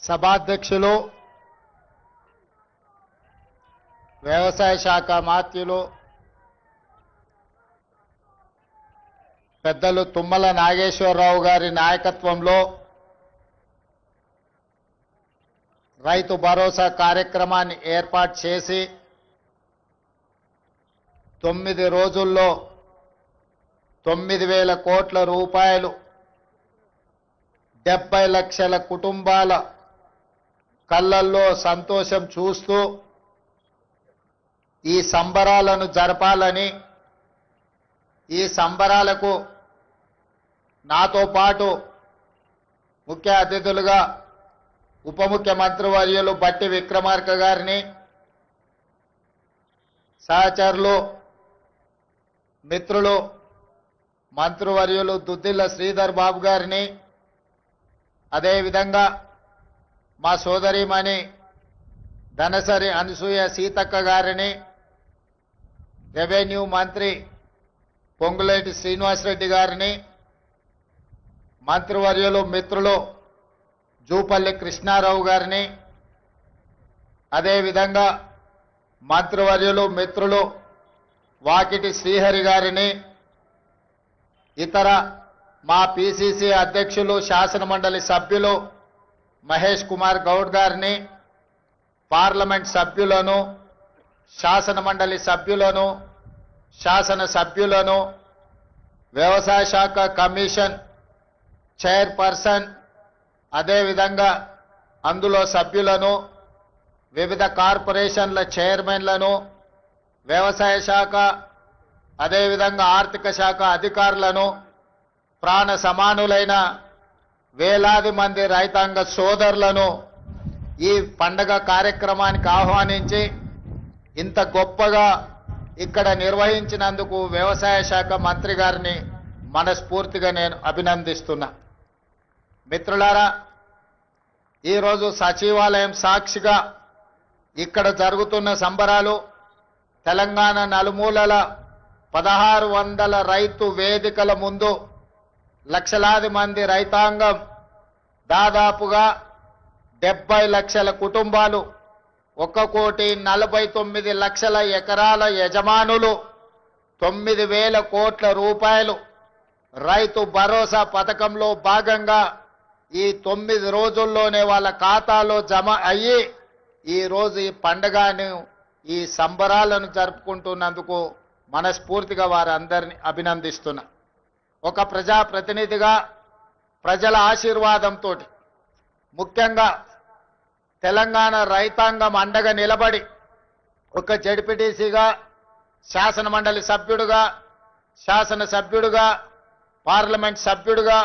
సభాధ్యక్షులు వ్యవసాయ శాఖ మాత్యులు పెద్దలు తుమ్మల నాగేశ్వరరావు గారి నాయకత్వంలో రైతు భరోసా కార్యక్రమాన్ని ఏర్పాటు చేసి 9 రోజుల్లో 9,000 కోట్ల రూపాయలు 70 లక్షల కుటుంబాల కళ్ళల్లో సంతోషం చూస్తూ ఈ సంబరాలను జరపాలని, ఈ సంబరాలకు నాతో పాటు ముఖ్య అతిథులుగా ఉప ముఖ్యమంత్రి వర్యులు బట్టి విక్రమార్క గారిని, సహచరులు మిత్రులు మంత్రివర్యులు దుద్దిల్ల శ్రీధర్ బాబు గారిని, అదేవిధంగా మా సోదరిమణి ధనసరి అనసూయ సీతక్క గారిని, రెవెన్యూ మంత్రి పొంగులేటి శ్రీనివాసరెడ్డి గారిని, మంత్రివర్యులు మిత్రులు జూపల్లి కృష్ణారావు గారిని, అదేవిధంగా మంత్రివర్యులు మిత్రులు వాకిటి శ్రీహరి గారిని, ఇతర మా పిసిసి అధ్యక్షులు శాసనమండలి సభ్యులు మహేష్ కుమార్ గౌడ్ గారిని, పార్లమెంట్ సభ్యులను, శాసనమండలి సభ్యులను, శాసన సభ్యులను, వ్యవసాయ శాఖ కమిషన్ చైర్పర్సన్, అదేవిధంగా అందులో సభ్యులను, వివిధ కార్పొరేషన్ల చైర్మన్లను, వ్యవసాయ శాఖ అదేవిధంగా ఆర్థిక శాఖ అధికారులను, ప్రాణ సమానులైన వేలాది మంది రైతాంగ సోదరులను ఈ పండగ కార్యక్రమానికి ఆహ్వానించి ఇంత గొప్పగా ఇక్కడ నిర్వహించినందుకు వ్యవసాయ శాఖ మంత్రి గారిని మనస్ఫూర్తిగా నేను అభినందిస్తున్నా. మిత్రులారా, ఈరోజు సచివాలయం సాక్షిగా ఇక్కడ జరుగుతున్న సంబరాలు తెలంగాణ నలుమూలల 1600 రైతు వేదికల ముందు లక్షలాది మంది రైతాంగం, దాదాపుగా 70 లక్షల కుటుంబాలు, 1,49,00,000 ఎకరాల యజమానులు 9,000 కోట్ల రూపాయలు రైతు భరోసా పథకంలో భాగంగా ఈ 9 రోజుల్లోనే వాళ్ళ ఖాతాలో జమ అయ్యి ఈరోజు ఈ పండుగను, ఈ సంబరాలను జరుపుకుంటున్నందుకు మనస్ఫూర్తిగా వారందరినీ అభినందిస్తున్నా. ఒక ప్రజాప్రతినిధిగా ప్రజల ఆశీర్వాదంతో ముఖ్యంగా తెలంగాణ రైతాంగం అండగా నిలబడి ఒక జడ్పీటీసీగా, శాసనమండలి సభ్యుడుగా, శాసనసభ్యుడుగా, పార్లమెంట్ సభ్యుడుగా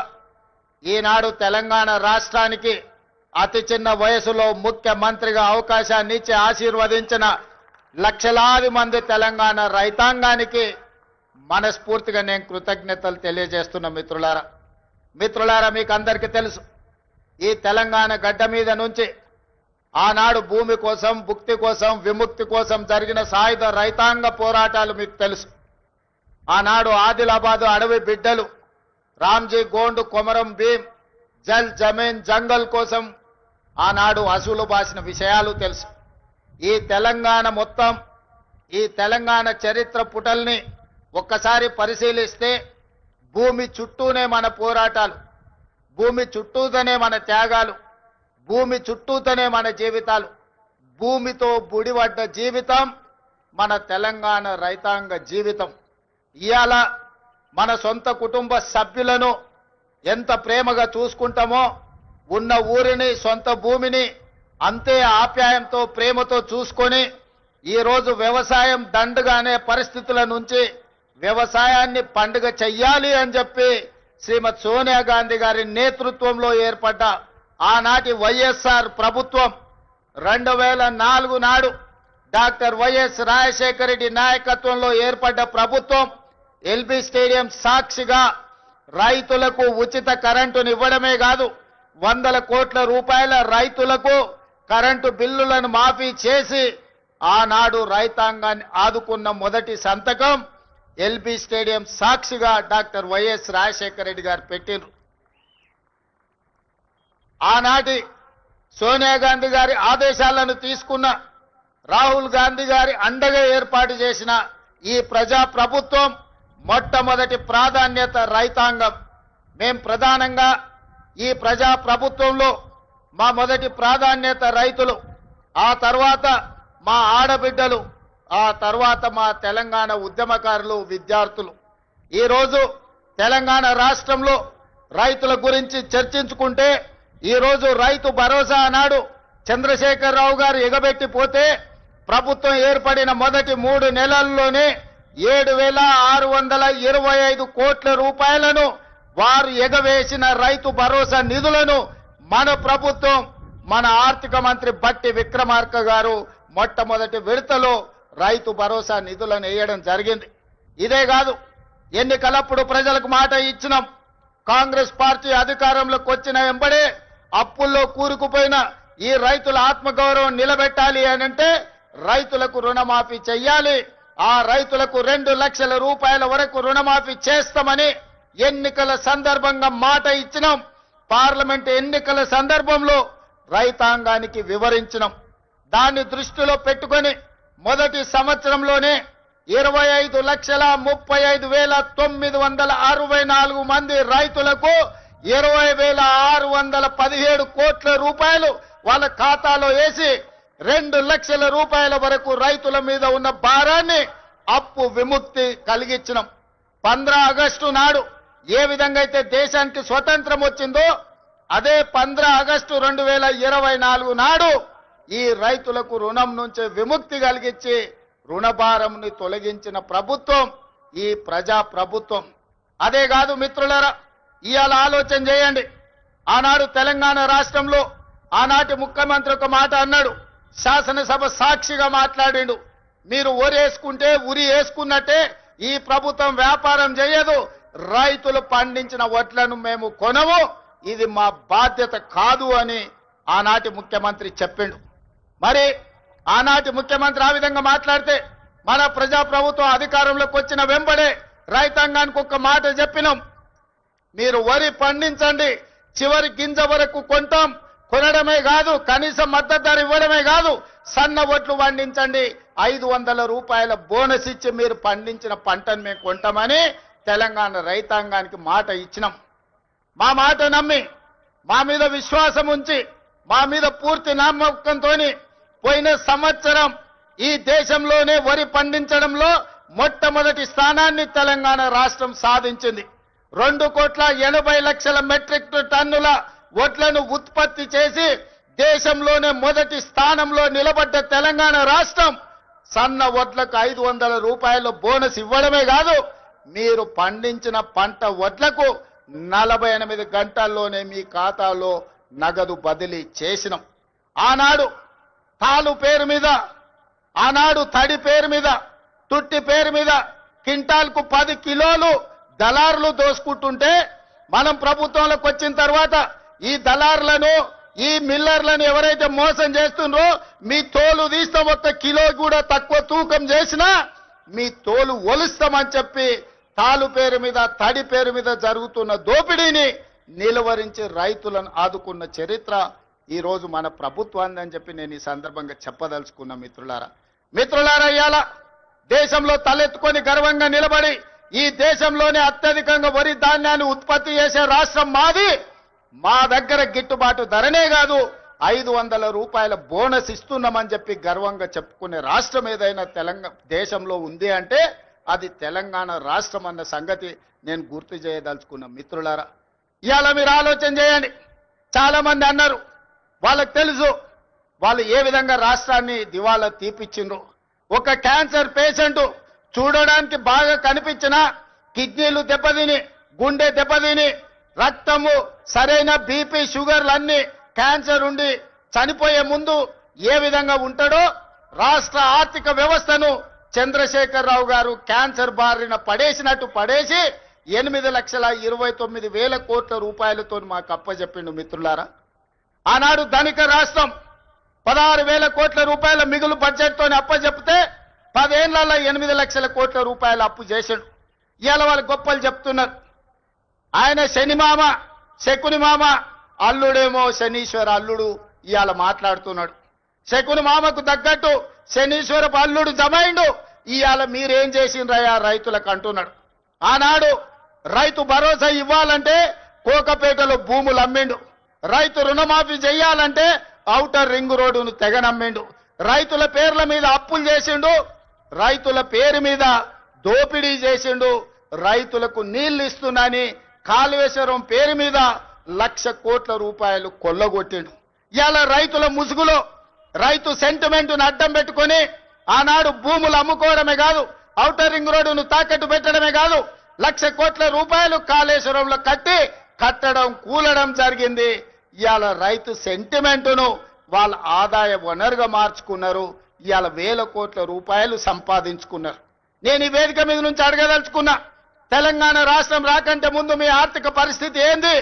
ఈనాడు తెలంగాణ రాష్ట్రానికి అతి చిన్న వయసులో ముఖ్యమంత్రిగా అవకాశాన్ని ఇచ్చి ఆశీర్వదించిన లక్షలాది మంది తెలంగాణ రైతాంగానికి మనస్ఫూర్తిగా నేను కృతజ్ఞతలు తెలియజేస్తున్న మిత్రులారా, మీకు అందరికీ తెలుసు, ఈ తెలంగాణ గడ్డ మీద నుంచి ఆనాడు భూమి కోసం, భుక్తి కోసం, విముక్తి కోసం జరిగిన సాయుధ రైతాంగ పోరాటాలు మీకు తెలుసు. ఆనాడు ఆదిలాబాదు అడవి బిడ్డలు రామ్జీ గోండు, కొమరం భీం జల్ జమీన్ జంగల్ కోసం ఆనాడు అసూలు బాసిన విషయాలు తెలుసు. ఈ తెలంగాణ మొత్తం, ఈ తెలంగాణ చరిత్ర పుటల్ని ఒక్కసారి పరిశీలిస్తే భూమి చుట్టూనే మన పోరాటాలు, భూమి చుట్టూతోనే మన త్యాగాలు, భూమి చుట్టూతోనే మన జీవితాలు. భూమితో బుడిపడ్డ జీవితం మన తెలంగాణ రైతాంగ జీవితం. ఇవాళ మన సొంత కుటుంబ సభ్యులను ఎంత ప్రేమగా చూసుకుంటామో, ఉన్న ఊరిని, సొంత భూమిని అంతే ఆప్యాయంతో, ప్రేమతో చూసుకొని ఈరోజు వ్యవసాయం దండుగా అనే పరిస్థితుల నుంచి వ్యవసాయాన్ని పండుగ చెయ్యాలి అని చెప్పి శ్రీమతి సోనియా గాంధీ గారి నేతృత్వంలో ఏర్పడ్డ ఆనాటి వైఎస్ఆర్ ప్రభుత్వం 2004 నాడు డాక్టర్ వైఎస్ రాజశేఖర రెడ్డి నాయకత్వంలో ఏర్పడ్డ ప్రభుత్వం ఎల్బీ స్టేడియం సాక్షిగా రైతులకు ఉచిత కరెంటును ఇవ్వడమే కాదు, 100 కోట్ల రూపాయల రైతులకు కరెంటు బిల్లులను మాఫీ చేసి ఆనాడు రైతాంగాన్ని ఆదుకున్న మొదటి సంతకం ఎల్బీ స్టేడియం సాక్షిగా డాక్టర్ వైఎస్ రాజశేఖర రెడ్డి గారు పెట్టిండ్రు. ఆనాటి సోనియా గాంధీ గారి ఆదేశాలను తీసుకున్న రాహుల్ గాంధీ గారి అండగా ఏర్పాటు చేసిన ఈ ప్రజా ప్రభుత్వం మొట్టమొదటి ప్రాధాన్యత రైతాంగం. మేం ప్రధానంగా ఈ ప్రజా ప్రభుత్వంలో మా మొదటి ప్రాధాన్యత రైతులు, ఆ తర్వాత మా ఆడబిడ్డలు, ఆ తర్వాత మా తెలంగాణ ఉద్యమకారులు, విద్యార్థులు. ఈరోజు తెలంగాణ రాష్ట్రంలో రైతుల గురించి చర్చించుకుంటే ఈరోజు రైతు భరోసా అన్నాడు చంద్రశేఖరరావు గారు ఎగబెట్టిపోతే ప్రభుత్వం ఏర్పడిన మొదటి 3 నెలల్లోనే 7,625 కోట్ల రూపాయలను వారు ఎగవేసిన రైతు భరోసా నిధులను మన ప్రభుత్వం, మన ఆర్థిక మంత్రి బట్టి విక్రమార్క గారు మొట్టమొదటి విడతలో రైతు భరోసా నిధులను వేయడం జరిగింది. ఇదే కాదు, ఎన్నికలప్పుడు ప్రజలకు మాట ఇచ్చినాం. కాంగ్రెస్ పార్టీ అధికారంలోకి వచ్చిన వెంబడే అప్పుల్లో కూరుకుపోయిన ఈ రైతుల ఆత్మగౌరవం నిలబెట్టాలి అనంటే రైతులకు రుణమాఫీ చెయ్యాలి. ఆ రైతులకు 2 లక్షల రూపాయల వరకు రుణమాఫీ చేస్తామని ఎన్నికల సందర్భంగా మాట ఇచ్చినాం. పార్లమెంట్ ఎన్నికల సందర్భంలో రైతాంగానికి వివరించినాం. దాన్ని దృష్టిలో పెట్టుకొని మొదటి సంవత్సరంలోనే 25,35,964 మంది రైతులకు 20,617 కోట్ల రూపాయలు వాళ్ళ ఖాతాలో వేసి 2 లక్షల రూపాయల వరకు రైతుల మీద ఉన్న భారాన్ని అప్పు విముక్తి కలిగించినాం. 15 ఆగస్టు నాడు ఏ విధంగా అయితే దేశానికి స్వతంత్రం వచ్చిందో అదే 15 ఆగస్టు 2024 నాడు ఈ రైతులకు రుణం నుంచి విముక్తి కలిగించి రుణభారంని తొలగించిన ప్రభుత్వం ఈ ప్రజా ప్రభుత్వం. అదే కాదు మిత్రులారా, ఇవాళ ఆలోచన చేయండి. ఆనాడు తెలంగాణ రాష్ట్రంలో ఆనాటి ముఖ్యమంత్రి ఒక మాట అన్నాడు, శాసనసభ సాక్షిగా మాట్లాడిండు. మీరు ఒరేసుకుంటే ఉరి వేసుకున్నట్టే ఈ ప్రభుత్వం వ్యాపారం చేయదు, రైతులు పండించిన వడ్లను మేము కొనము, ఇది మా బాధ్యత కాదు అని ఆనాటి ముఖ్యమంత్రి చెప్పిండు. మరి ఆనాటి ముఖ్యమంత్రి ఆ విధంగా మాట్లాడితే మన ప్రజా ప్రభుత్వం అధికారంలోకి వచ్చిన వెంబడే రైతాంగానికి ఒక మాట చెప్పినాం, మీరు వరి పండించండి, చివరి గింజ వరకు కొంటాం, కొనడమే కాదు కనీస మద్దతు ధర ఇవ్వడమే కాదు, సన్న వడ్లు పండించండి, 500 రూపాయల బోనస్ ఇచ్చి మీరు పండించిన పంటను మేము కొంటామని తెలంగాణ రైతాంగానికి మాట ఇచ్చినాం. మా మాట నమ్మి, మా మీద విశ్వాసం ఉంచి, మా మీద పూర్తి నమ్మకంతో పోయిన సంవత్సరం ఈ దేశంలోనే వరి పండించడంలో మొట్టమొదటి స్థానాన్ని తెలంగాణ రాష్ట్రం సాధించింది. 2,80,00,000 మెట్రిక్ టన్నుల వడ్లను ఉత్పత్తి చేసి దేశంలోనే మొదటి స్థానంలో నిలబడ్డ తెలంగాణ రాష్ట్రం సన్న వడ్లకు 500 రూపాయల బోనస్ ఇవ్వడమే కాదు, మీరు పండించిన పంట వడ్లకు 48 గంటల్లోనే మీ ఖాతాలో నగదు బదిలీ చేసినాం. ఆనాడు తాలు పేరు మీద, ఆనాడు తడి పేరు మీద, తుట్టి పేరు మీద క్వింటాల్కు 10 కిలోలు దళారులు దోసుకుంటుంటే మనం ప్రభుత్వంలోకి వచ్చిన తర్వాత ఈ దళారులను, ఈ మిల్లర్లను ఎవరైతే మోసం చేస్తుండ్రో మీ తోలు తీస్తాం, 1 కిలో కూడా తక్కువ తూకం చేసినా మీ తోలు ఒలుస్తామని చెప్పి తాలు పేరు మీద, తడి పేరు మీద జరుగుతున్న దోపిడీని నిలువరించి రైతులను ఆదుకున్న చరిత్ర ఈ రోజు మన ప్రభుత్వాన్ని అని చెప్పి నేను ఈ సందర్భంగా చెప్పదలుచుకున్న మిత్రులారా, ఇవాళ దేశంలో తలెత్తుకొని గర్వంగా నిలబడి ఈ దేశంలోనే అత్యధికంగా వరి ధాన్యాన్ని ఉత్పత్తి చేసే రాష్ట్రం మాది. మా దగ్గర గిట్టుబాటు ధరనే కాదు 500 రూపాయల బోనస్ ఇస్తున్నామని చెప్పి గర్వంగా చెప్పుకునే రాష్ట్రం ఏదైనా తెలంగాణ దేశంలో ఉంది అంటే అది తెలంగాణ రాష్ట్రం అన్న సంగతి నేను గుర్తు చేయదలుచుకున్న మిత్రులారా. ఇవాళ మీరు ఆలోచన చేయండి. చాలా మంది అన్నారు, వాళ్ళకి తెలుసు వాళ్ళు ఏ విధంగా రాష్ట్రాన్ని దివాలా తీపిచ్చిండ్రు. ఒక క్యాన్సర్ పేషెంట్ చూడడానికి బాగా కనిపించిన కిడ్నీలు దెబ్బతిని, గుండె దెబ్బతిని, రక్తము సరైన బీపీ షుగర్లన్నీ క్యాన్సర్ ఉండి చనిపోయే ముందు ఏ విధంగా ఉంటాడో రాష్ట్ర ఆర్థిక వ్యవస్థను చంద్రశేఖరరావు గారు క్యాన్సర్ బారిన పడేసినట్టు పడేసి 8,29,000 కోట్ల రూపాయలతో మాకు అప్పచెప్పిండు మిత్రులారా. ఆనాడు ధనిక రాష్ట్రం 16,000 కోట్ల రూపాయల మిగులు బడ్జెట్తో అప్పచెప్తే 10 ఏళ్లలో 8 లక్షల కోట్ల రూపాయలు అప్పు చేశాడు. ఇవాళ వాళ్ళు గొప్పలు చెప్తున్నారు. ఆయన శని మామ, శకుని మామ, అల్లుడేమో శనీశ్వర అల్లుడు, ఇవాళ మాట్లాడుతున్నాడు. శకుని మామకు తగ్గట్టు శనీశ్వరపు అల్లుడు జమైండు. ఇవాళ మీరేం చేసిండ్రయ్యా రైతులకు అంటున్నాడు. ఆనాడు రైతు భరోసా ఇవ్వాలంటే కోకపేటలో భూములు అమ్మిండు. రైతు రుణమాఫీ చేయాలంటే ఔటర్ రింగ్ రోడ్డును తెగనమ్మిండు. రైతుల పేర్ల మీద అప్పులు చేసిండు. రైతుల పేరు మీద దోపిడీ చేసిండు. రైతులకు నీళ్లు ఇస్తున్నాని కాళేశ్వరం పేరు మీద 1,00,000 కోట్ల రూపాయలు కొల్లగొట్టిండు. ఇవాళ రైతుల ముసుగులో రైతు సెంటిమెంట్ను అడ్డం పెట్టుకొని ఆనాడు భూములు అమ్ముకోవడమే కాదు, ఔటర్ రింగ్ రోడ్డును తాకట్టు పెట్టడమే కాదు, 1,00,000 కోట్ల రూపాయలు కాళేశ్వరంలో కట్టడం కూలడం జరిగింది. ఇవాళ రైతు సెంటిమెంటును వాళ్ళ ఆదాయ వనరుగా మార్చుకున్నారు. ఇవాళ 1,000 కోట్ల రూపాయలు సంపాదించుకున్నారు. నేను ఈ వేదిక మీద నుంచి అడగదలుచుకున్నా, తెలంగాణ రాష్ట్రం రాకంటే ముందు మీ ఆర్థిక పరిస్థితి ఏంది?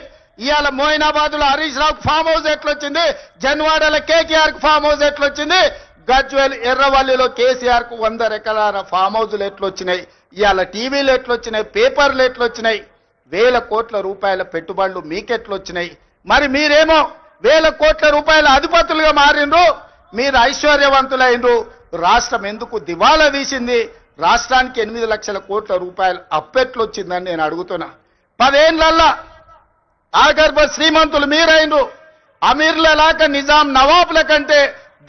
ఇవాళ మోయినాబాద్లో హరీష్ రావుకు ఫామ్ హౌస్ ఎట్లొచ్చింది? జన్వాడలో కేటీఆర్ కు ఫామ్ హౌస్ ఎట్లొచ్చింది? గజ్వేల్ ఎర్రవల్లిలో కేసీఆర్ కు 100 ఎకరాల ఫామ్ హౌజులు ఎట్లొచ్చినాయి? ఇవాళ టీవీలు ఎట్లొచ్చినాయి? పేపర్లు ఎట్లొచ్చినాయి? 1,000 కోట్ల రూపాయల పెట్టుబడులు మీకెట్లొచ్చినాయి? మరి మీరేమో 1,000 కోట్ల రూపాయల అధిపతులుగా మారిండ్రు, మీరు ఐశ్వర్యవంతులైనరు. రాష్ట్రం ఎందుకు దివాలా తీసింది? రాష్ట్రానికి 8 లక్షల కోట్ల రూపాయలు అప్పెట్లొచ్చిందని నేను అడుగుతున్నా. 10 ఏళ్లల్లా ఆగర్భ శ్రీమంతులు మీరైనరు. అమీర్లలాగా నిజాం నవాబుల కంటే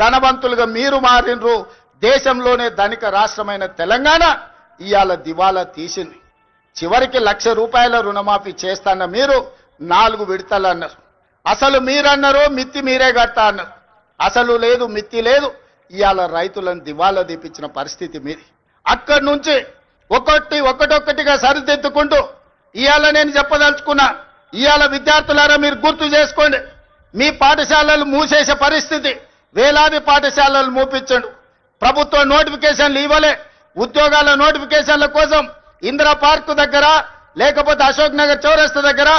ధనవంతులుగా మీరు మారినరు. దేశంలోనే ధనిక రాష్ట్రమైన తెలంగాణ ఇవాళ దివాలా తీసింది. చివరికి 1,00,000 రూపాయల రుణమాఫీ చేస్తాన్న మీరు 4 విడతలు అన్నారు. అసలు మీరన్నారు మిత్తి మీరే కడతా అన్నారు. అసలు లేదు మిత్తి లేదు. ఇవాళ రైతులను దివాలా తీపించిన పరిస్థితి మీది. అక్కడి నుంచి ఒక్కొక్కటిగా సరిదిద్దుకుంటూ ఇవాళ నేను చెప్పదలుచుకున్నా. ఇవాళ విద్యార్థులారా మీరు గుర్తు చేసుకోండి, మీ పాఠశాలలు మూసేసే పరిస్థితి. వేలాది పాఠశాలలు మూపించండు. ప్రభుత్వ నోటిఫికేషన్లు ఇవ్వలే. ఉద్యోగాల నోటిఫికేషన్ల కోసం ఇందిరా పార్క్ దగ్గర, లేకపోతే అశోక్ నగర్ చౌరస్తా దగ్గర,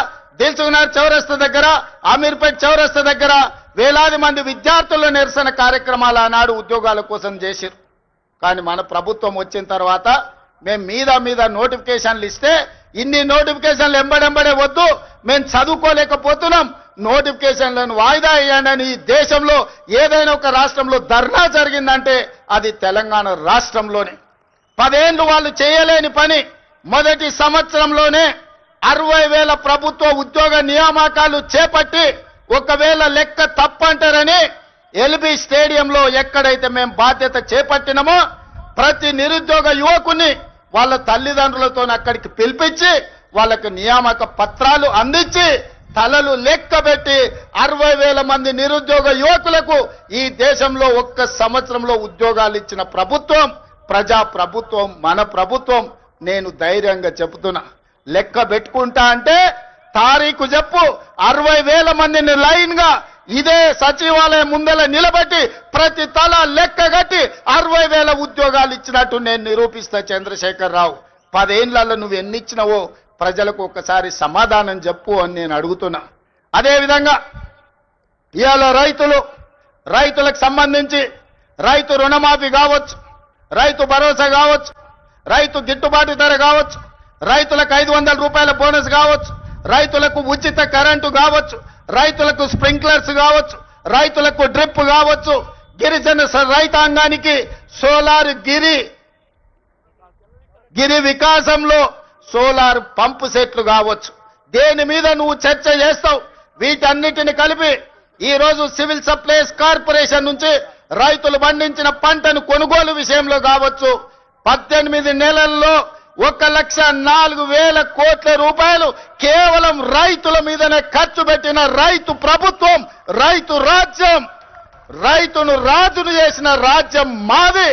దిల్సుఖ్ నగర్ చౌరస్తా దగ్గర, అమీర్పేట్ చౌరస్తా దగ్గర వేలాది మంది విద్యార్థుల నిరసన కార్యక్రమాలు ఆనాడు ఉద్యోగాల కోసం చేశారు. కానీ మన ప్రభుత్వం వచ్చిన తర్వాత మేము మీద నోటిఫికేషన్లు ఇస్తే ఇన్ని నోటిఫికేషన్లు ఎంబడెంబడే వద్దు, మేము చదువుకోలేకపోతున్నాం, నోటిఫికేషన్లను వాయిదా వేయండి. ఈ దేశంలో ఏదైనా ఒక రాష్ట్రంలో ధర్నా జరిగిందంటే అది తెలంగాణ రాష్ట్రంలోనే. 10 ఏళ్లు వాళ్ళు చేయలేని పని మొదటి సంవత్సరంలోనే 60,000 ప్రభుత్వ ఉద్యోగ నియామకాలు చేపట్టి, ఒకవేళ లెక్క తప్పంటారని ఎల్బీ స్టేడియంలో ఎక్కడైతే మేము బాధ్యత చేపట్టినామో ప్రతి నిరుద్యోగ యువకుని వాళ్ళ తల్లిదండ్రులతో అక్కడికి పిలిపించి వాళ్ళకి నియామక పత్రాలు అందించి తలలు లెక్కబెట్టి 60,000 మంది నిరుద్యోగ యువకులకు ఈ దేశంలో ఒక్క సంవత్సరంలో ఉద్యోగాలు ఇచ్చిన ప్రభుత్వం ప్రజా ప్రభుత్వం, మన ప్రభుత్వం. నేను ధైర్యంగా చెబుతున్నా, లెక్క పెట్టుకుంటా అంటే తారీఖు చెప్పు, 60,000 మందిని లైన్ గా ఇదే సచివాలయం ముందల నిలబెట్టి ప్రతి తల లెక్క కట్టి 60,000 ఉద్యోగాలు ఇచ్చినట్టు నేను నిరూపిస్తా. చంద్రశేఖర్ రావు, 10 ఏళ్లలో నువ్వు ఎన్ని ఇచ్చినావో ప్రజలకు ఒక్కసారి సమాధానం చెప్పు అని నేను అడుగుతున్నా. అదేవిధంగా ఇవాళ రైతులకు సంబంధించి రైతు రుణమాఫీ కావచ్చు, రైతు భరోసా కావచ్చు, రైతు గిట్టుబాటు ధర కావచ్చు, రైతులకు 500 రూపాయల బోనస్ కావచ్చు, రైతులకు ఉచిత కరెంటు కావచ్చు, రైతులకు స్ప్రింక్లర్స్ కావచ్చు, రైతులకు డ్రిప్ కావచ్చు, గిరిజన రైతాంగానికి సోలార్ గిరి వికాసంలో సోలార్ పంపు సెట్లు కావచ్చు. దేని మీద నువ్వు చర్చ చేస్తావు? వీటన్నిటిని కలిపి ఈ రోజు సివిల్ సప్లైస్ కార్పొరేషన్ నుంచి రైతులు పండించిన పంటను కొనుగోలు విషయంలో కావచ్చు 18 నెలల్లో 1,04,000 కోట్ల రూపాయలు కేవలం రైతుల మీదనే ఖర్చు పెట్టిన రైతు ప్రభుత్వం, రైతు రాజ్యం, రైతును రాజును చేసిన రాజ్యం మాది.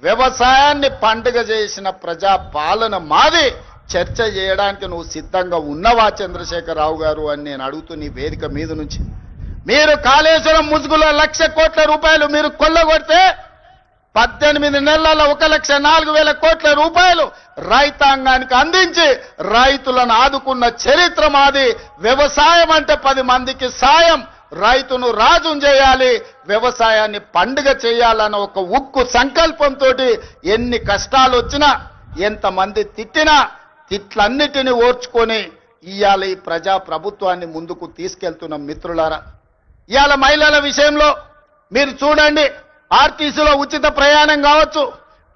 వ్యవసాయాన్ని పండుగ చేసిన ప్రజా పాలన మాది. చర్చ చేయడానికి నువ్వు సిద్ధంగా ఉన్నవా చంద్రశేఖర్ రావు గారు అని నేను అడుగుతూ నీ వేదిక మీద నుంచి. మీరు కాళేశ్వరం ముసుగులో 1,00,000 కోట్ల రూపాయలు మీరు కొల్లగొడితే 18 నెలల 1,04,000 కోట్ల రూపాయలు రైతాంగానికి అందించి రైతులను ఆదుకున్న చరిత్ర మాది. వ్యవసాయం అంటే 10 మందికి సాయం, రైతును రాజును చేయాలి, వ్యవసాయాన్ని పండుగ చేయాలన్న ఒక ఉక్కు సంకల్పంతో ఎన్ని కష్టాలు వచ్చినా ఎంతమంది తిట్టినా తిట్లన్నిటిని ఓర్చుకొని ఇవాళ ఈ ప్రజా ప్రభుత్వాన్ని ముందుకు తీసుకెళ్తున్న మిత్రులారా, ఇవాళ మహిళల విషయంలో మీరు చూడండి, ఆర్టీసీలో ఉచిత ప్రయాణం కావచ్చు,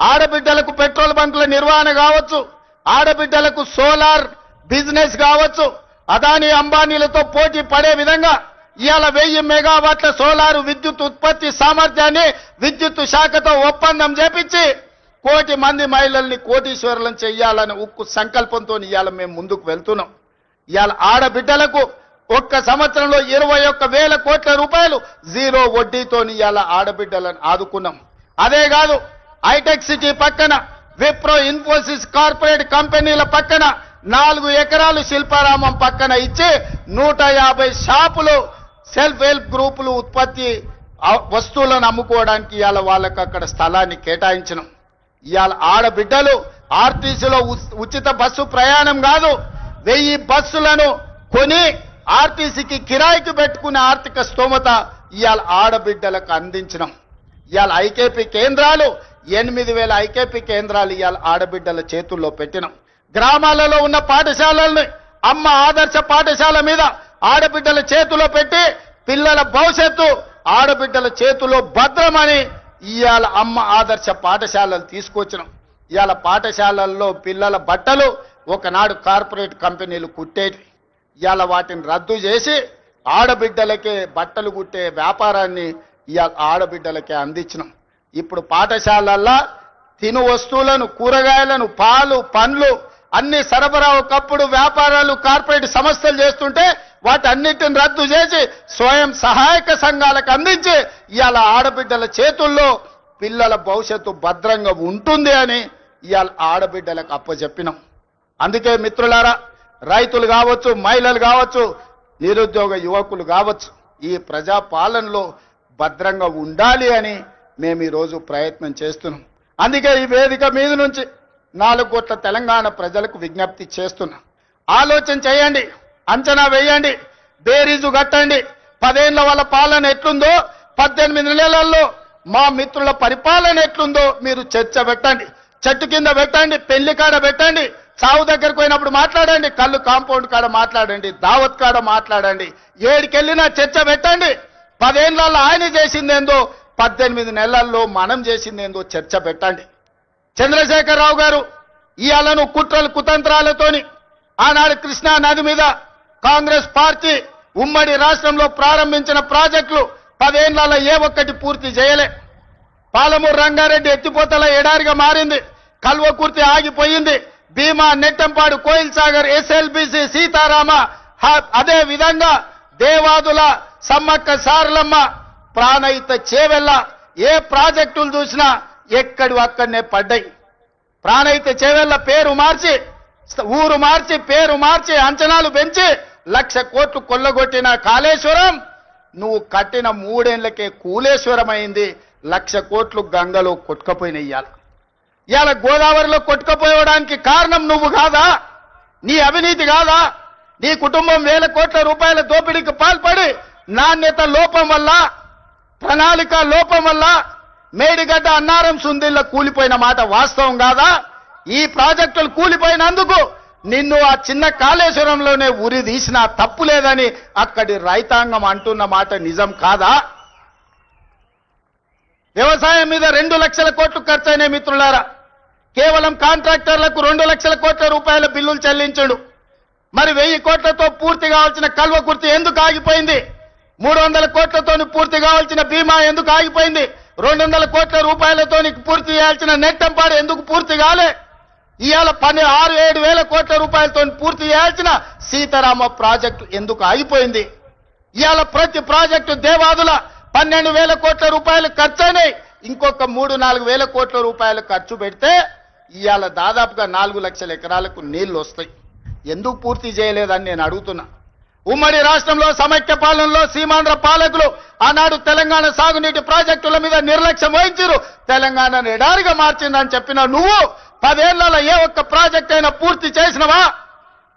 ఆడబిడ్డలకు పెట్రోల్ బంకుల నిర్వహణ కావచ్చు, ఆడబిడ్డలకు సోలార్ బిజినెస్ కావచ్చు, అదానీ అంబానీలతో పోటీ పడే విధంగా ఇవాళ 1000 మెగావాట్ల సోలారు విద్యుత్ ఉత్పత్తి సామర్థ్యాన్ని విద్యుత్ శాఖతో ఒప్పందం చేపించి 1 కోటి మంది మహిళల్ని కోటీశ్వరులను చెయ్యాలని ఉక్కు సంకల్పంతో ఇవాళ మేము ముందుకు వెళ్తున్నాం. ఇవాళ ఆడబిడ్డలకు ఒక్క సంవత్సరంలో 21,000 కోట్ల రూపాయలు జీరో వడ్డీతో ఇవాళ ఆడబిడ్డలను ఆదుకున్నాం. అదే కాదు, హైటెక్ సిటీ పక్కన విప్రో ఇన్ఫోసిస్ కార్పొరేట్ కంపెనీల పక్కన 4 ఎకరాలు శిల్పారామం పక్కన ఇచ్చి 150 షాపులు సెల్ఫ్ హెల్ప్ గ్రూపులు ఉత్పత్తి వస్తువులను అమ్ముకోవడానికి ఇవాళ వాళ్ళకి అక్కడ స్థలాన్ని కేటాయించినాం. ఇవాళ ఆడబిడ్డలు ఆర్టీసీలో ఉచిత బస్సు ప్రయాణం కాదు, 1000 బస్సులను కొని ఆర్టీసీకి కిరాయికి పెట్టుకునే ఆర్థిక స్తోమత ఇవాళ ఆడబిడ్డలకు అందించినాం. ఇవాళ ఐకేపీ కేంద్రాలు 8,000 ఐకేపీ కేంద్రాలు ఇవాళ ఆడబిడ్డల చేతుల్లో పెట్టినాం. గ్రామాలలో ఉన్న పాఠశాలల్ని అమ్మ ఆదర్శ పాఠశాల మీద ఆడబిడ్డల చేతిలో పెట్టి పిల్లల భవిష్యత్తు ఆడబిడ్డల చేతిలో భద్రమని ఇవాళ అమ్మ ఆదర్శ పాఠశాలలు తీసుకొచ్చినాం. ఇవాళ పాఠశాలల్లో పిల్లల బట్టలు ఒకనాడు కార్పొరేట్ కంపెనీలు కుట్టేవి, ఇవాళ వాటిని రద్దు చేసి ఆడబిడ్డలకే బట్టలు కుట్టే వ్యాపారాన్ని ఇవాళ ఆడబిడ్డలకే అందించినాం. ఇప్పుడు పాఠశాలల్లో తిను వస్తువులను, కూరగాయలను, పాలు, పండ్లు అన్ని సరఫరా ఒకప్పుడు వ్యాపారాలు కార్పొరేట్ సంస్థలు చేస్తుంటే వాటన్నిటిని రద్దు చేసి స్వయం సహాయక సంఘాలకు అందించి ఇవాళ ఆడబిడ్డల చేతుల్లో పిల్లల భవిష్యత్తు భద్రంగా ఉంటుంది అని ఇవాళ ఆడబిడ్డలకు అప్పచెప్పినాం. అందుకే మిత్రులారా, రైతులు కావచ్చు, మహిళలు కావచ్చు, నిరుద్యోగ యువకులు కావచ్చు, ఈ ప్రజాపాలనలో భద్రంగా ఉండాలి అని మేము ఈరోజు ప్రయత్నం చేస్తున్నాం. అందుకే ఈ వేదిక మీద నుంచి 4 కోట్ల తెలంగాణ ప్రజలకు విజ్ఞప్తి చేస్తున్నా. ఆలోచన చేయండి, అంచనా వేయండి, బేరీజు కట్టండి. 10 ఏళ్ల వాళ్ళ పాలన ఎట్లుందో, 18 నెలల్లో మా మిత్రుల పరిపాలన ఎట్లుందో మీరు చర్చ పెట్టండి. చెట్టు కింద పెట్టండి, పెళ్లి కాడ పెట్టండి, చావు దగ్గరకు పోయినప్పుడు మాట్లాడండి, కళ్ళు కాంపౌండ్ కాడ మాట్లాడండి, దావత్ కాడ మాట్లాడండి, ఏడికెళ్ళినా చర్చ పెట్టండి. 10 ఏళ్లలో ఆయన చేసిందేందో, 18 నెలల్లో మనం చేసిందేందో చర్చ పెట్టండి. చంద్రశేఖరరావు గారు ఇయాలను కుట్రలు కుతంత్రాలతోని ఆనాడు కృష్ణా నది మీద కాంగ్రెస్ పార్టీ ఉమ్మడి రాష్ట్రంలో ప్రారంభించిన ప్రాజెక్టులు 10 ఏళ్లలో ఏ ఒక్కటి పూర్తి చేయలే. పాలమూరు రంగారెడ్డి ఎత్తిపోతల ఎడారిగా మారింది, కల్వకుర్తి ఆగిపోయింది, భీమా, నెట్టంపాడు, కోయిల్ సాగర్, ఎస్ఎల్బిసి, సీతారామ, అదే విధంగా దేవాదుల, సమ్మక్క సారలమ్మ, ప్రాణహిత చేవెళ్ళ ఏ ప్రాజెక్టులు చూసినా ఎక్కడి అక్కడనే పడ్డాయి. ప్రాణహిత చేవెళ్ళ పేరు మార్చి, ఊరు మార్చి, పేరు మార్చి, అంచనాలు పెంచి 1,00,000 కోట్లు కొల్లగొట్టిన కాళేశ్వరం నువ్వు కట్టిన 3 ఏళ్లకే కూలేశ్వరం అయింది. 1,00,000 కోట్లు గంగలో కొట్టుకపోయినాయి. ఇవాళ గోదావరిలో కొట్టుకపోవడానికి కారణం నువ్వు కాదా? నీ అవినీతి కాదా? నీ కుటుంబం 1,000 కోట్ల రూపాయల దోపిడీకి పాల్పడి నాణ్యత లోపం వల్ల, ప్రణాళిక లోపం వల్ల మేడిగడ్డ, అన్నారం, సుందిల్ల కూలిపోయిన మాట వాస్తవం కాదా? ఈ ప్రాజెక్టులు కూలిపోయినందుకు నిన్ను ఆ చిన్న కాళేశ్వరంలోనే ఉరి తీసినా తప్పు లేదని అక్కడి రైతాంగం అంటున్న మాట నిజం కాదా? వ్యవసాయం మీద 2 లక్షల కోట్లు ఖర్చయిన మిత్రులారా, కేవలం కాంట్రాక్టర్లకు 2 లక్షల కోట్ల రూపాయల బిల్లులు చెల్లించాడు. మరి 1000 కోట్లతో పూర్తి కావాల్సిన కల్వకుర్తి ఎందుకు ఆగిపోయింది? 300 కోట్లతో పూర్తి కావాల్సిన భీమా ఎందుకు ఆగిపోయింది? 200 కోట్ల రూపాయలతో పూర్తి చేయాల్సిన నెట్టంపాడు ఎందుకు పూర్తి కాలే? ఇవాళ 6-7 వేల కోట్ల రూపాయలతో పూర్తి చేయాల్సిన సీతారామ ప్రాజెక్టు ఎందుకు ఆగిపోయింది? ఇవాళ ప్రతి ప్రాజెక్టు దేవాదుల 12,000 కోట్ల రూపాయలు ఖర్చయినాయి. ఇంకొక 3-4 వేల కోట్ల రూపాయలు ఖర్చు పెడితే ఇవాళ దాదాపుగా 4 లక్షల ఎకరాలకు నీళ్లు వస్తాయి. ఎందుకు పూర్తి చేయలేదని నేను అడుగుతున్నా. ఉమ్మడి రాష్ట్రంలో సమైక్య పాలనలో సీమాంధ్ర పాలకులు ఆనాడు తెలంగాణ సాగునీటి ప్రాజెక్టుల మీద నిర్లక్ష్యం వహించారు, తెలంగాణను ఎడారిగా మార్చిందని చెప్పిన నువ్వు 10 ఏళ్లలో ఏ ఒక్క ప్రాజెక్ట్ అయినా పూర్తి చేసినవా?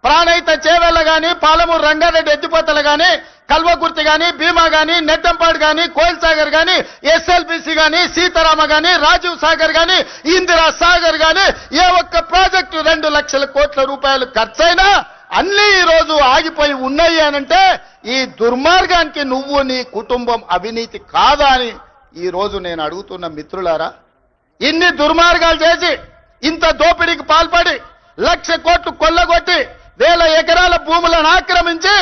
ప్రాణహిత చేవెళ్ళ గాని, పాలమూరు రంగారెడ్డి ఎత్తిపోతలు గాని, కల్వకుర్తి గాని, భీమా గాని, నెట్టంపాడు గాని, కోయిల్ సాగర్ గాని, ఎస్ఎల్బిసి గాని, సీతారామ గాని, రాజీవ్ సాగర్ గాని, ఇందిరా సాగర్ గాని ఏ ఒక్క ప్రాజెక్టు 2 లక్షల కోట్ల రూపాయలు ఖర్చైనా అన్నీ ఈరోజు ఆగిపోయి ఉన్నాయి అనంటే ఈ దుర్మార్గానికి నువ్వు నీ కుటుంబం అవినీతి కాదా అని ఈరోజు నేను అడుగుతున్న మిత్రులారా. ఇన్ని దుర్మార్గాలు చేసి ఇంత దోపిడీకి పాల్పడి 1,00,000 కోట్లు కొల్లగొట్టి 1,000 ఎకరాల భూములను ఆక్రమించి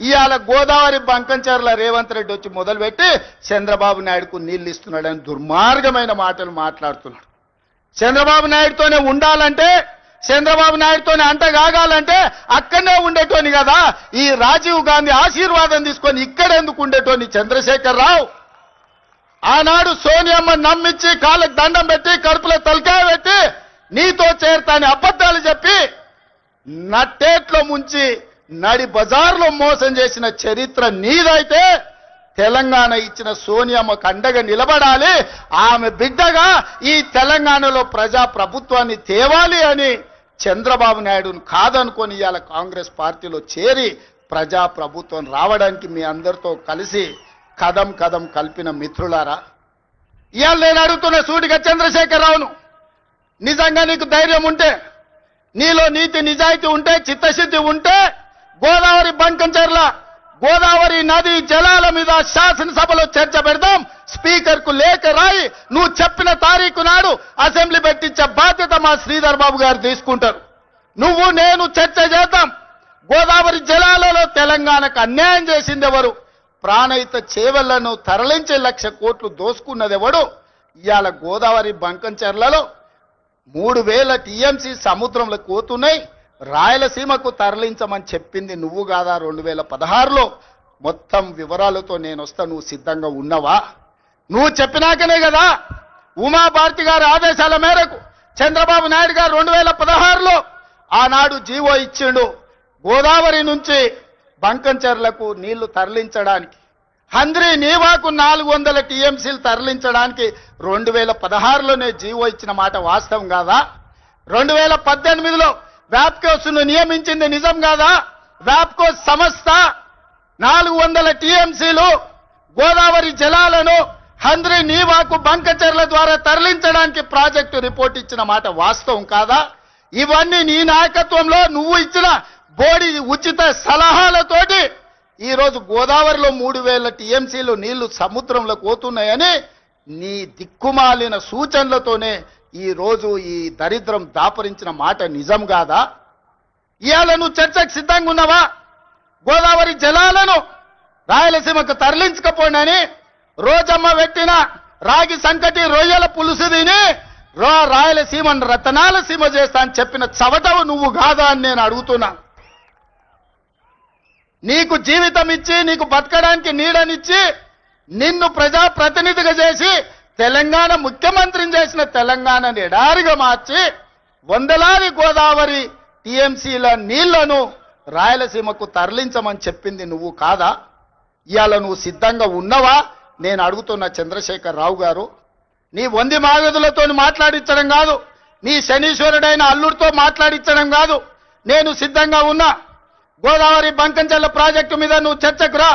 ఇవాళ గోదావరి బంకంచెర్ల రేవంత్ రెడ్డి వచ్చి మొదలుపెట్టి చంద్రబాబు నాయుడుకు నీళ్లు ఇస్తున్నాడని దుర్మార్గమైన మాటలు మాట్లాడుతున్నాడు. చంద్రబాబు నాయుడుతోనే ఉండాలంటే, చంద్రబాబు నాయుడుతోనే అంటగాగాలంటే అక్కడనే ఉండేటోని కదా. ఈ రాజీవ్ గాంధీ ఆశీర్వాదం తీసుకొని ఇక్కడెందుకు ఉండేటోని చంద్రశేఖర్ రావు? ఆనాడు సోనియమ్మ నమ్మించి కాళ్ళకు దండం పెట్టి కడుపులో తలకాయ పెట్టి నీతో చేరతాని అబద్ధాలు చెప్పి నట్టేట్లో ముంచి నడి బజార్లో మోసం చేసిన చరిత్ర నీదైతే తెలంగాణ ఇచ్చిన సోనియమ్మకు అండగా నిలబడాలి. ఆమె బిడ్డగా ఈ తెలంగాణలో ప్రజా ప్రభుత్వాన్ని తేవాలి అని చంద్రబాబు నాయుడును కాదనుకొని ఇవాళ కాంగ్రెస్ పార్టీలో చేరి ప్రజా ప్రభుత్వం రావడానికి మీ అందరితో కలిసి కదం కదం కలిపిన మిత్రులారా, ఇవాళ నేను అడుగుతున్న సూటిగా చంద్రశేఖరరావును, నిజంగా నీకు ధైర్యం ఉంటే, నీలో నీతి నిజాయితీ ఉంటే, చిత్తశుద్ధి ఉంటే గోదావరి బంకంచెర్ల గోదావరి నది జలాల మీద శాసనసభలో చర్చ పెడదాం. స్పీకర్ కు లేఖ రాయి నువ్వు చెప్పిన తారీఖు నాడు అసెంబ్లీ పెట్టించే బాధ్యత మా శ్రీధర్ బాబు గారు తీసుకుంటారు. నువ్వు నేను చర్చ చేద్దాం. గోదావరి జలాలలో తెలంగాణకు అన్యాయం చేసింది ఎవరు? ప్రాణహిత చేవళ్లను తరలించే 1,00,000 కోట్లు దోసుకున్నది ఎవడు? ఇవాళ గోదావరి బంకంచెర్లలో 3,000 టీఎంసీ సముద్రంలో కోతున్నాయి. రాయలసీమకు తరలించమని చెప్పింది నువ్వు కాదా? 2016లో మొత్తం వివరాలతో నేను వస్తా. నువ్వు సిద్ధంగా ఉన్నవా? నువ్వు చెప్పినాకనే కదా ఉమాభారతి గారి ఆదేశాల మేరకు చంద్రబాబు నాయుడు గారు 2016లో ఆనాడు జీవో ఇచ్చిండు. గోదావరి నుంచి బంకంచెర్లకు నీళ్లు తరలించడానికి, హంద్రీ నీవాకు 400 టీఎంసీలు తరలించడానికి 2016లోనే జీవో ఇచ్చిన మాట వాస్తవం కాదా? 2018లో వ్యాప్కోస్ను నియమించింది నిజం కాదా? వ్యాప్కోస్ సంస్థ 400 టీఎంసీలు గోదావరి జలాలను హంద్రీ నీవాకు బంకంచెర్ల ద్వారా తరలించడానికి ప్రాజెక్టు రిపోర్ట్ ఇచ్చిన మాట వాస్తవం కాదా? ఇవన్నీ నీ నాయకత్వంలో నువ్వు ఇచ్చిన బోడి ఉచిత సలహాలతోటి ఈరోజు గోదావరిలో 3,000 టీఎంసీలు నీళ్లు సముద్రంలో పోతున్నాయని నీ దిక్కుమాలిన సూచనలతోనే ఈ రోజు ఈ దరిద్రం దాపరించిన మాట నిజం కాదా? ఇవాళ నువ్వు చర్చకు సిద్ధంగా ఉన్నావా? గోదావరి జలాలను రాయలసీమకు తరలించకపోయినని రోజమ్మ పెట్టిన రాగి సంకటి రొయ్యల పులుసు తిని రాయలసీమను రతనాల సీమ చేస్తా అని చెప్పిన చవటవు నువ్వు కాదా అని నేను అడుగుతున్నా. నీకు జీవితం ఇచ్చి, నీకు బతకడానికి నీడనిచ్చి, నిన్ను ప్రజాప్రతినిధిగా చేసి తెలంగాణ ముఖ్యమంత్రిని చేసిన తెలంగాణని ఎడారిగా మార్చి వందలాది గోదావరి టీఎంసీల నీళ్లను రాయలసీమకు తరలించమని చెప్పింది నువ్వు కాదా? ఇవాళ నువ్వు సిద్ధంగా ఉన్నవా? నేను అడుగుతున్న చంద్రశేఖర్ రావు గారు, నీ వంది మాగదులతో మాట్లాడించడం కాదు, నీ శనీశ్వరుడైన అల్లుడితో మాట్లాడించడం కాదు. నేను సిద్ధంగా ఉన్నా. గోదావరి బంకంచెర్ల ప్రాజెక్టు మీద నువ్వు చర్చకు రా.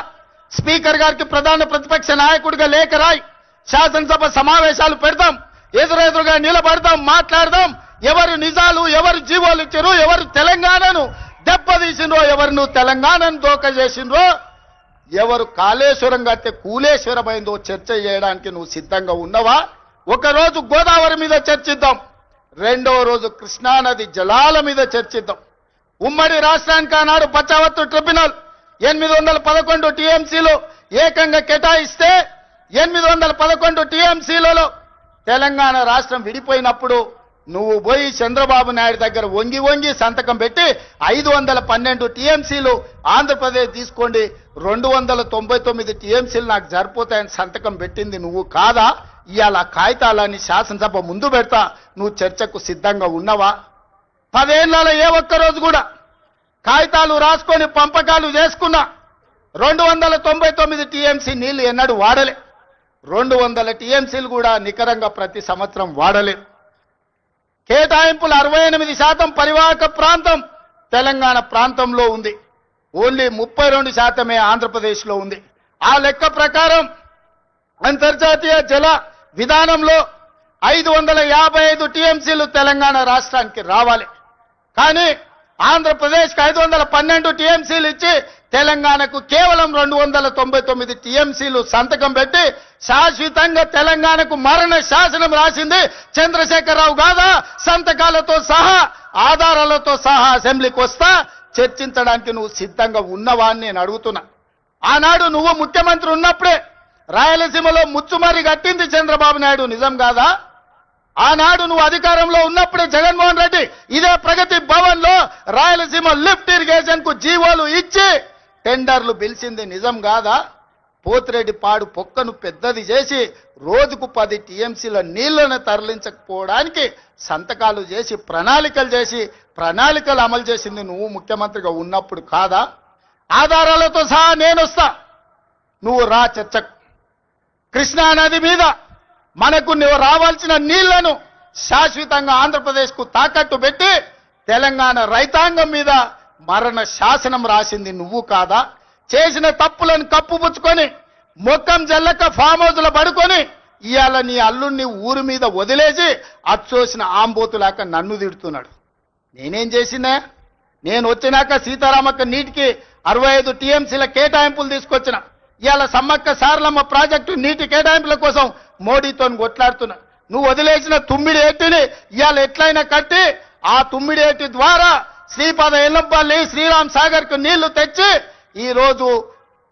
స్పీకర్ గారికి ప్రధాన ప్రతిపక్ష నాయకుడిగా లేఖ రాయి. శాసనసభ సమావేశాలు పెడతాం, ఎదురెదురుగా నిలబడతాం, మాట్లాడదాం. ఎవరు నిజాలు, ఎవరు జీవోలు ఇచ్చారు, ఎవరు తెలంగాణను దెబ్బతీసిండ్రో, ఎవరు నువ్వు తెలంగాణను దోక చేసిండ్రో, ఎవరు కాళేశ్వరం కడితే కూలేశ్వరమైందో చర్చ చేయడానికి నువ్వు సిద్ధంగా ఉన్నవా? ఒకరోజు గోదావరి మీద చర్చిద్దాం, రెండవ రోజు కృష్ణానది జలాల మీద చర్చిద్దాం. ఉమ్మడి రాష్ట్రానికి ఆనాడు పచ్చావత్తు ట్రిబ్యునల్ 811 టీఎంసీలు ఏకంగా కేటాయిస్తే 811 టీఎంసీలలో తెలంగాణ రాష్ట్రం విడిపోయినప్పుడు నువ్వు పోయి చంద్రబాబు నాయుడు దగ్గర వంగి వంగి సంతకం పెట్టి 512 టీఎంసీలు ఆంధ్రప్రదేశ్ తీసుకోండి, 299 టీఎంసీలు నాకు సరిపోతాయని సంతకం పెట్టింది నువ్వు కాదా? ఇవాళ కాగితాలని శాసనసభ ముందు పెడతా. నువ్వు చర్చకు సిద్ధంగా ఉన్నవా? 10 ఏళ్లలో ఏ ఒక్కరోజు కూడా కాగితాలు రాసుకొని పంపకాలు చేసుకున్నా 299 టీఎంసీ నీళ్లు ఎన్నడూ వాడలే. 200 టీఎంసీలు కూడా నికరంగా ప్రతి సంవత్సరం వాడలే. కేటాయింపులు 68% పరివాహక ప్రాంతం తెలంగాణ ప్రాంతంలో ఉంది, ఓన్లీ 32% ఆంధ్రప్రదేశ్లో ఉంది. ఆ లెక్క ప్రకారం అంతర్జాతీయ జల విధానంలో 555 టీఎంసీలు తెలంగాణ రాష్ట్రానికి రావాలి. కానీ ఆంధ్రప్రదేశ్కి 512 టీఎంసీలు ఇచ్చి తెలంగాణకు కేవలం 299 టీఎంసీలు సంతకం పెట్టి శాశ్వతంగా తెలంగాణకు మరణ శాసనం రాసింది చంద్రశేఖరరావు కాదా? సంతకాలతో సహా ఆధారాలతో సహా అసెంబ్లీకి వస్తా, చర్చించడానికి నువ్వు సిద్ధంగా ఉన్నవా అని నేను అడుగుతున్నా. ఆనాడు నువ్వు ముఖ్యమంత్రి ఉన్నప్పుడే రాయలసీమలో ముచ్చుమరి కట్టింది చంద్రబాబు నాయుడు, నిజం కాదా? ఆనాడు నువ్వు అధికారంలో ఉన్నప్పుడే జగన్మోహన్ రెడ్డి ఇదే ప్రగతి భవన్ లో రాయలసీమ లిఫ్ట్ ఇరిగేషన్ కు జీవోలు ఇచ్చి టెండర్లు పిలిచింది, నిజం కాదా? పోతిరెడ్డి పాడు పొక్కను పెద్దది చేసి రోజుకు 10 టీఎంసీల నీళ్లను తరలించకపోవడానికి సంతకాలు చేసి ప్రణాళికలు అమలు చేసింది నువ్వు ముఖ్యమంత్రిగా ఉన్నప్పుడు కాదా? ఆధారాలతో సహా నేను వస్తా, నువ్వు రా చర్చకు. కృష్ణా నది మీద మనకు రావాల్సిన నీళ్లను శాశ్వతంగా ఆంధ్రప్రదేశ్కు తాకట్టు పెట్టి తెలంగాణ రైతాంగం మీద మరణ శాసనం రాసింది నువ్వు కాదా? చేసిన తప్పులను కప్పుపుచ్చుకొని మొక్కం జల్లక ఫామ్ హౌస్లో పడుకొని ఇవాళ నీ అల్లుణ్ణి ఊరి మీద వదిలేసి అచ్చోసిన ఆంబోతులాక నన్ను తిడుతున్నాడు. నేనేం చేసినా? నేను వచ్చినాక సీతారామక్క నీటికి 65 టీఎంసీల కేటాయింపులు తీసుకొచ్చిన. ఇవాళ సమ్మక్క సారలమ్మ ప్రాజెక్టు నీటి కేటాయింపుల కోసం మోడీతో కొట్లాడుతున్నా. నువ్వు వదిలేసిన తుమ్మిడి ఏటిని ఇవాళ ఎట్లయినా కట్టి ఆ తుమ్మిడి ఏటి ద్వారా శ్రీపాద ఎల్లంపల్లి శ్రీరామ్ సాగర్ కు నీళ్లు తెచ్చి ఈ రోజు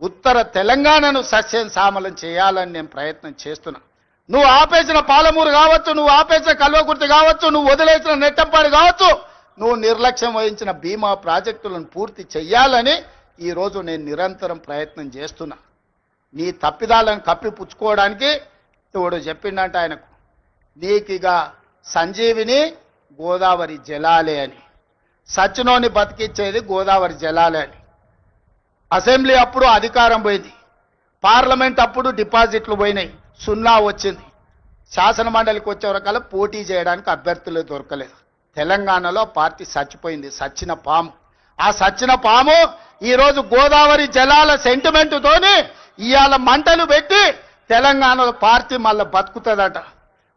ఉత్తర తెలంగాణను సస్యం సామలం చేయాలని నేను ప్రయత్నం చేస్తున్నా. నువ్వు ఆపేసిన పాలమూరు కావచ్చు, నువ్వు ఆపేసిన కల్వకుర్తి కావచ్చు, నువ్వు వదిలేసిన నెట్టంపాడు కావచ్చు, నువ్వు నిర్లక్ష్యం వహించిన భీమా ప్రాజెక్టులను పూర్తి చెయ్యాలని ఈ రోజు నేను నిరంతరం ప్రయత్నం చేస్తున్నా. నీ తప్పిదాలను కప్పిపుచ్చుకోవడానికి తోడు చెప్పిండంట ఆయనకు, నీకిగా సంజీవిని గోదావరి జలాలే అని, సచ్చినోని బతికిచ్చేది గోదావరి జలాలే అని. అసెంబ్లీ అప్పుడు అధికారం పోయింది, పార్లమెంట్ అప్పుడు డిపాజిట్లు పోయినాయి, 0 వచ్చింది. శాసన మండలికి వచ్చేవరకల్లా పోటీ చేయడానికి అభ్యర్థులు దొరకలేదు. తెలంగాణలో పార్టీ చచ్చిపోయింది, సచ్చిన పాము. ఆ సచ్చిన పాము ఈరోజు గోదావరి జలాల సెంటిమెంటుతోని ఇవాళ మంటలు పెట్టి తెలంగాణలో పార్టీ మళ్ళీ బతుకుతుందట.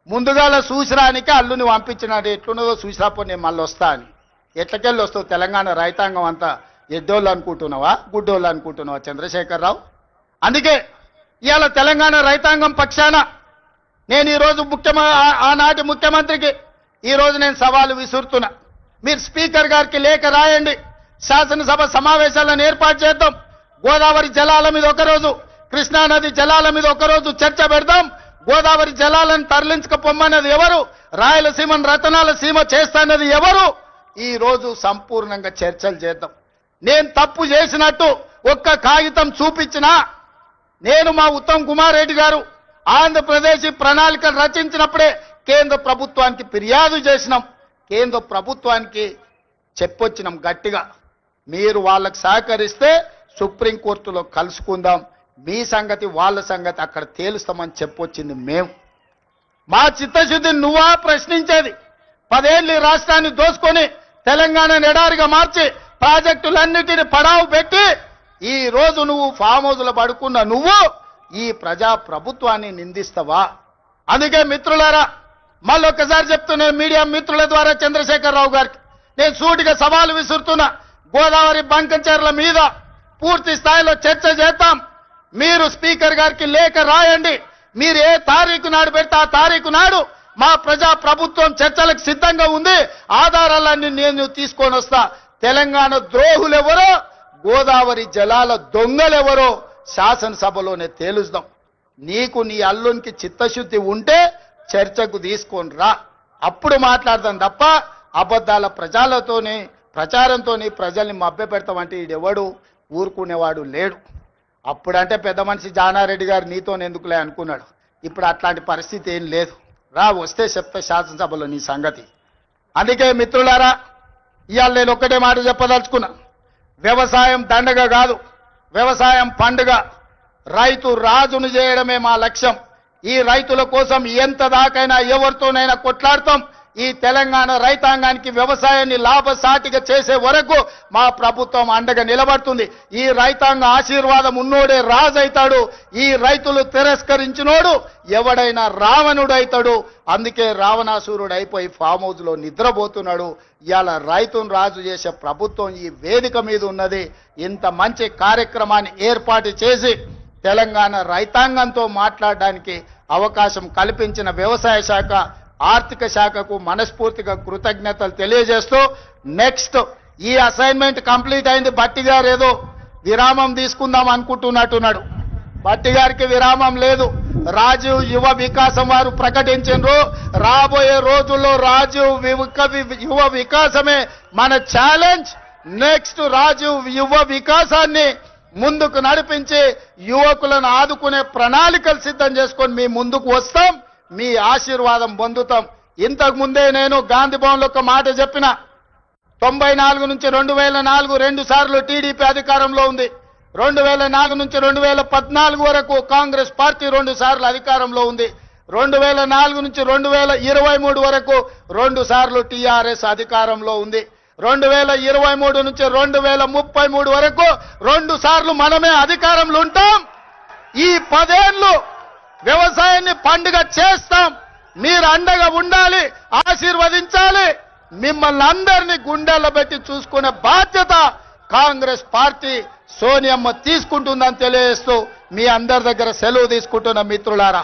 ముందుగాల చూసిరానికి అల్లుని పంపించినట్టు ఎట్లున్నదో చూసిరాపో నేను మళ్ళీ వస్తా అని. ఎట్లకెళ్ళి వస్తావు? తెలంగాణ రైతాంగం అంతా ఎడ్డోళ్ళు అనుకుంటున్నావా, గుడ్డోళ్ళు అనుకుంటున్నావా చంద్రశేఖరరావు? అందుకే ఇవాళ తెలంగాణ రైతాంగం పక్షాన నేను ఈరోజు ఆనాటి ముఖ్యమంత్రికి ఈరోజు నేను సవాలు విసురుతున్నా. మీరు స్పీకర్ గారికి లేఖ రాయండి, శాసనసభ సమావేశాలను ఏర్పాటు చేద్దాం. గోదావరి జలాల మీద ఒకరోజు, కృష్ణానది జలాల మీద ఒకరోజు చర్చ పెడదాం. గోదావరి జలాలను తరలించకపోమన్నది ఎవరు? రాయలసీమను రతనాల సీమ చేస్తానది ఎవరు? ఈ రోజు సంపూర్ణంగా చర్చలు చేద్దాం. నేను తప్పు చేసినట్టు ఒక్క కాగితం చూపించినా, నేను మా ఉత్తమ్ కుమార్ రెడ్డి గారు ఆంధ్రప్రదేశ్ ప్రణాళికలు రచించినప్పుడే కేంద్ర ప్రభుత్వానికి ఫిర్యాదు చేసినాం, కేంద్ర ప్రభుత్వానికి చెప్పొచ్చినాం గట్టిగా. మీరు వాళ్ళకు సహకరిస్తే సుప్రీంకోర్టులో కలుసుకుందాం, మీ సంగతి వాళ్ళ సంగతి అక్కడ తేలుస్తామని చెప్పొచ్చింది మేము. మా చిత్తశుద్ధిని నువ్వా ప్రశ్నించేది? 10 ఏళ్ళు ఈ రాష్ట్రాన్ని దోసుకొని తెలంగాణను ఎడారిగా మార్చి ప్రాజెక్టులన్నిటిని పడావు పెట్టి ఈ రోజు నువ్వు ఫామ్ హౌస్లో పడుకున్న నువ్వు ఈ ప్రజా ప్రభుత్వాన్ని నిందిస్తావా? అందుకే మిత్రులారా, మళ్ళొక్కసారి చెప్తున్నా మీడియా మిత్రుల ద్వారా చంద్రశేఖరరావు గారికి నేను సూటిగా సవాలు విసురుతున్నా. గోదావరి బంకంచెర్ల మీద పూర్తి స్థాయిలో చర్చ చేద్దాం. మీరు స్పీకర్ గారికి లేఖ రాయండి. మీరు ఏ తారీఖు నాడు పెడితే ఆ తారీఖు నాడు మా ప్రజా ప్రభుత్వం చర్చలకు సిద్ధంగా ఉంది. ఆధారాలన్నీ నేను తీసుకొని వస్తా. తెలంగాణ ద్రోహులెవరో, గోదావరి జలాల దొంగలెవరో శాసనసభలోనే తేలుస్తాం. నీకు నీ అల్లునికి చిత్తశుద్ధి ఉంటే చర్చకు తీసుకొని రా, అప్పుడు మాట్లాడదాం తప్ప అబద్ధాల ప్రచారంతో ప్రజల్ని మభ్యపెడతామంటే ఈడెవడు ఊరుకునేవాడు లేడు. అప్పుడంటే పెద్ద మనిషి జానారెడ్డి గారు నీతో ఎందుకులే అనుకున్నాడు. ఇప్పుడు అట్లాంటి పరిస్థితి ఏం లేదు. రా, వస్తే చెప్తా శాసనసభలో నీ సంగతి. అందుకే మిత్రులారా, ఇవాళ నేను ఒక్కటే మాట చెప్పదలుచుకున్నా. వ్యవసాయం దండగ కాదు, వ్యవసాయం పండుగ. రైతు రాజును చేయడమే మా లక్ష్యం. ఈ రైతుల కోసం ఎంత దాకైనా ఎవరితోనైనా కొట్లాడతాం. ఈ తెలంగాణ రైతాంగానికి వ్యవసాయాన్ని లాభసాటిగా చేసే వరకు మా ప్రభుత్వం అండగా నిలబడుతుంది. ఈ రైతాంగ ఆశీర్వాదం ఉన్నోడే రాజైతాడు. ఈ రైతులు తిరస్కరించినోడు ఎవడైనా రావణుడైతాడు. అందుకే రావణాసురుడు అయిపోయి ఫామ్ హౌస్ లో నిద్రపోతున్నాడు. ఇవాళ రైతును రాజు చేసే ప్రభుత్వం ఈ వేదిక మీద ఉన్నది. ఇంత మంచి కార్యక్రమాన్ని ఏర్పాటు చేసి తెలంగాణ రైతాంగంతో మాట్లాడడానికి అవకాశం కల్పించిన వ్యవసాయ శాఖ, ఆర్థిక శాఖకు మనస్ఫూర్తిగా కృతజ్ఞతలు తెలియజేస్తూ, నెక్స్ట్ ఈ అసైన్మెంట్ కంప్లీట్ అయింది. బట్టి గారు ఏదో విరామం తీసుకుందాం అనుకుంటున్నట్టున్నాడు. బట్టి గారికి విరామం లేదు. రాజీవ్ యువ వికాసం వారు ప్రకటించారు. రాబోయే రోజుల్లో రాజీవ్ యువ వికాసమే మన ఛాలెంజ్. నెక్స్ట్ రాజీవ్ యువ వికాసాన్ని ముందుకు నడిపించి యువకులను ఆదుకునే ప్రణాళికలు సిద్ధం చేసుకొని మీ ముందుకు వస్తాం. మీ ఆశీర్వాదం పొందుతాం. ఇంతకు ముందే నేను గాంధీ భవన్లో ఒక మాట చెప్పిన. 94 నుంచి 2004 2 సార్లు టీడీపీ అధికారంలో ఉంది. 2004 నుంచి 2014 వరకు కాంగ్రెస్ పార్టీ 2 సార్లు అధికారంలో ఉంది. 2004 నుంచి 2023 వరకు 2 సార్లు టీఆర్ఎస్ అధికారంలో ఉంది. 2023 నుంచి 2033 వరకు 2 సార్లు మనమే అధికారంలో ఉంటాం. ఈ 10 ఏళ్లు వ్యవసాయాన్ని పండుగ చేస్తాం. మీరు అండగా ఉండాలి, ఆశీర్వదించాలి. మిమ్మల్ని అందరినీ గుండెల్లో పెట్టి చూసుకునే బాధ్యత కాంగ్రెస్ పార్టీ సోనియమ్మ తీసుకుంటుందని తెలియజేస్తూ మీ అందరి దగ్గర సెలవు తీసుకుంటున్న మిత్రులారా.